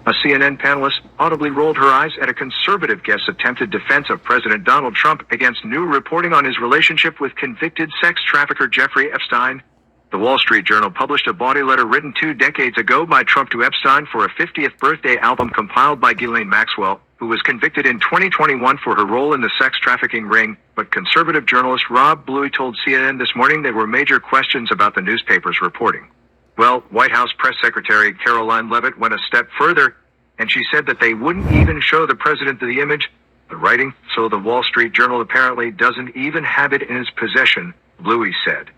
A CNN panelist audibly rolled her eyes at a conservative guest's attempted defense of President Donald Trump against new reporting on his relationship with convicted sex trafficker Jeffrey Epstein. The Wall Street Journal published a body letter written 2 decades ago by Trump to Epstein for a 50th birthday album compiled by Ghislaine Maxwell, who was convicted in 2021 for her role in the sex trafficking ring. But conservative journalist Rob Bluey told CNN this morning there were major questions about the newspaper's reporting. Well, White House Press Secretary Caroline Leavitt went a step further, and she said that they wouldn't even show the president the image, the writing, so the Wall Street Journal apparently doesn't even have it in its possession, Bluey said.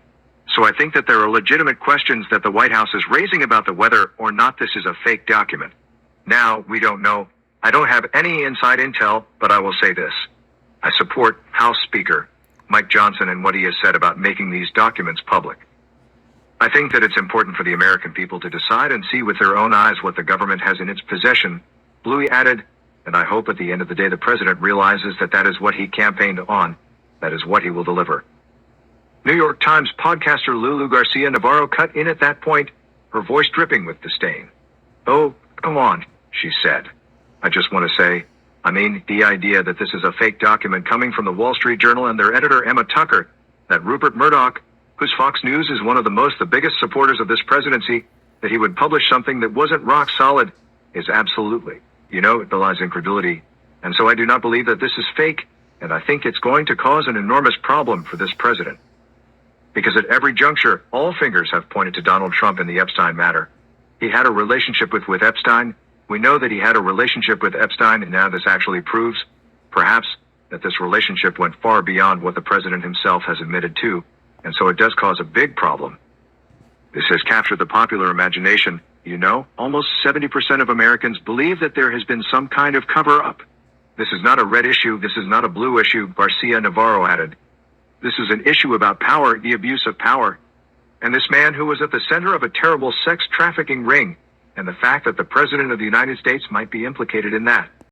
So I think that there are legitimate questions that the White House is raising about the whether or not this is a fake document. Now, we don't know. I don't have any inside intel, but I will say this. I support House Speaker Mike Johnson and what he has said about making these documents public. I think that it's important for the American people to decide and see with their own eyes what the government has in its possession, Bluey added, and I hope at the end of the day the president realizes that that is what he campaigned on, that is what he will deliver. New York Times podcaster Lulu Garcia Navarro cut in at that point, her voice dripping with disdain. "Oh, come on," she said. "I just want to say, I mean, the idea that this is a fake document coming from the Wall Street Journal and their editor Emma Tucker, that Rupert Murdoch, whose Fox News is one of the biggest supporters of this presidency, that he would publish something that wasn't rock solid, is absolutely, it belies incredulity. And so I do not believe that this is fake, and I think it's going to cause an enormous problem for this president. Because at every juncture, all fingers have pointed to Donald Trump in the Epstein matter. He had a relationship with Epstein. We know that he had a relationship with Epstein, and now this actually proves, perhaps, that this relationship went far beyond what the president himself has admitted to, and so it does cause a big problem. This has captured the popular imagination. Almost 70% of Americans believe that there has been some kind of cover-up. This is not a red issue, this is not a blue issue, Garcia Navarro added. This is an issue about power, the abuse of power. And this man who was at the center of a terrible sex trafficking ring, and the fact that the President of the United States might be implicated in that.